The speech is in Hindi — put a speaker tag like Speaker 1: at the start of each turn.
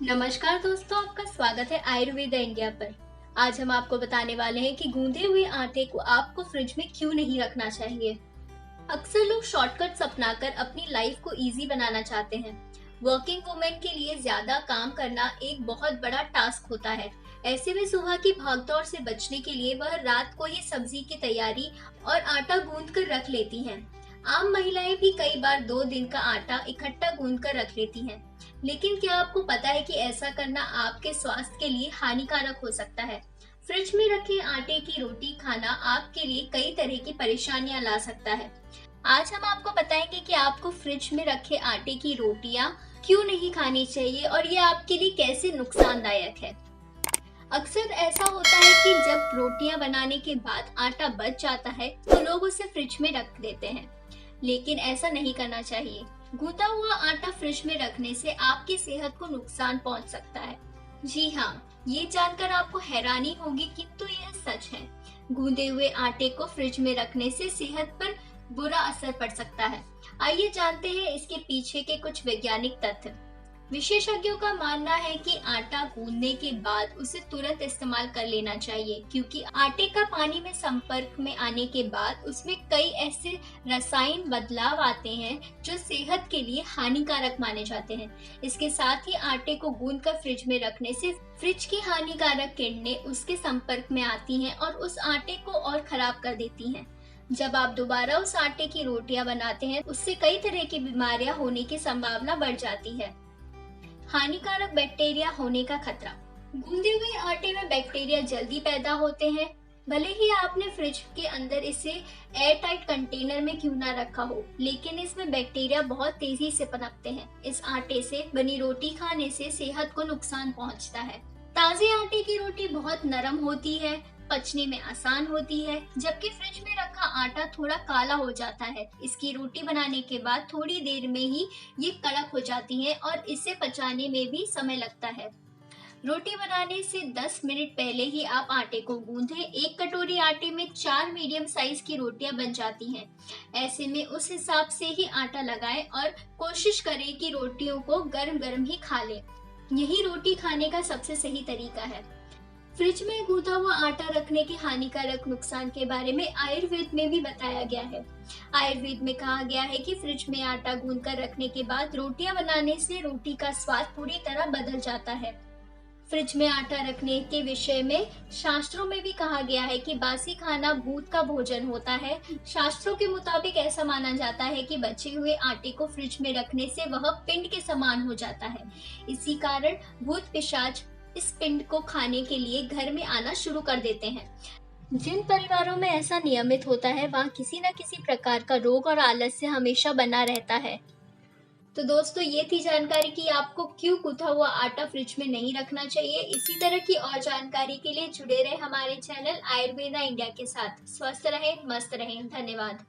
Speaker 1: नमस्कार दोस्तों, आपका स्वागत है आयुर्वेदा इंडिया पर। आज हम आपको बताने वाले हैं कि गूंदे हुए आटे को आपको फ्रिज में क्यों नहीं रखना चाहिए। अक्सर लोग शॉर्टकट्स अपनाकर अपनी लाइफ को इजी बनाना चाहते हैं। वर्किंग वुमेन के लिए ज्यादा काम करना एक बहुत बड़ा टास्क होता है। ऐसे में सुबह की भागदौड़ से बचने के लिए वह रात को ही सब्जी की तैयारी और आटा गूंद कर रख लेती हैं। आम महिलाएं भी कई बार 2 दिन का आटा इकट्ठा गूंद कर रख लेती हैं। लेकिन क्या आपको पता है कि ऐसा करना आपके स्वास्थ्य के लिए हानिकारक हो सकता है। फ्रिज में रखे आटे की रोटी खाना आपके लिए कई तरह की परेशानियां ला सकता है। आज हम आपको बताएंगे कि आपको फ्रिज में रखे आटे की रोटियां क्यों नहीं खानी चाहिए और ये आपके लिए कैसे नुकसानदायक है। अक्सर ऐसा होता है कि जब रोटियां बनाने के बाद आटा बच जाता है तो लोग उसे फ्रिज में रख देते हैं, लेकिन ऐसा नहीं करना चाहिए। गूंदा हुआ आटा फ्रिज में रखने से आपकी सेहत को नुकसान पहुंच सकता है। जी हाँ, ये जानकर आपको हैरानी होगी किंतु यह सच है। गूंदे हुए आटे को फ्रिज में रखने से सेहत पर बुरा असर पड़ सकता है। आइए जानते हैं इसके पीछे के कुछ वैज्ञानिक तथ्य। विशेषज्ञों का मानना है कि आटा गूंदने के बाद उसे तुरंत इस्तेमाल कर लेना चाहिए, क्योंकि आटे का पानी में संपर्क में आने के बाद उसमें कई ऐसे रसायन बदलाव आते हैं जो सेहत के लिए हानिकारक माने जाते हैं। इसके साथ ही आटे को गूंद कर फ्रिज में रखने से फ्रिज की हानिकारक किरणें उसके संपर्क में आती हैं और उस आटे को और खराब कर देती हैं। जब आप दोबारा उस आटे की रोटियां बनाते हैं, उससे कई तरह की बीमारियां होने की संभावना बढ़ जाती है। हानिकारक बैक्टीरिया होने का खतरा। गूंदे हुए आटे में बैक्टीरिया जल्दी पैदा होते हैं। भले ही आपने फ्रिज के अंदर इसे एयर टाइट कंटेनर में क्यों ना रखा हो, लेकिन इसमें बैक्टीरिया बहुत तेजी से पनपते हैं। इस आटे से बनी रोटी खाने से सेहत को नुकसान पहुंचता है। ताजे आटे की रोटी बहुत नरम होती है, पचने में आसान होती है, जबकि फ्रिज में रखा आटा थोड़ा काला हो जाता है। इसकी रोटी बनाने के बाद थोड़ी देर में ही ये कड़क हो जाती है और इसे पचाने में भी समय लगता है। रोटी बनाने से 10 मिनट पहले ही आप आटे को गूंधें। 1 कटोरी आटे में 4 मीडियम साइज की रोटियां बन जाती हैं। ऐसे में उस हिसाब से ही आटा लगाएं और कोशिश करें कि रोटियों को गर्म गर्म ही खा लें। यही रोटी खाने का सबसे सही तरीका है। फ्रिज में गूंदा हुआ आटा रखने के हानिकारक नुकसान के बारे में आयुर्वेद में भी बताया गया है। आयुर्वेद में कहा गया है कि फ्रिज में आटा गूंद कर रखने के बाद रोटियां बनाने से रोटी का स्वाद पूरी तरह बदल जाता है। फ्रिज में आटा रखने के विषय में शास्त्रों में भी कहा गया है कि बासी खाना भूत का भोजन होता है। शास्त्रों के मुताबिक ऐसा माना जाता है कि बचे हुए आटे को फ्रिज में रखने से वह पिंड के समान हो जाता है। इसी कारण भूत पिशाच इस पिंड को खाने के लिए घर में आना शुरू कर देते हैं। जिन परिवारों में ऐसा नियमित होता है, वहाँ किसी न किसी प्रकार का रोग और आलस्य हमेशा बना रहता है। तो दोस्तों, ये थी जानकारी कि आपको क्यों गूंथा हुआ आटा फ्रिज में नहीं रखना चाहिए। इसी तरह की और जानकारी के लिए जुड़े रहे हमारे चैनल आयुर्वेदा इंडिया के साथ। स्वस्थ रहें, मस्त रहें। धन्यवाद।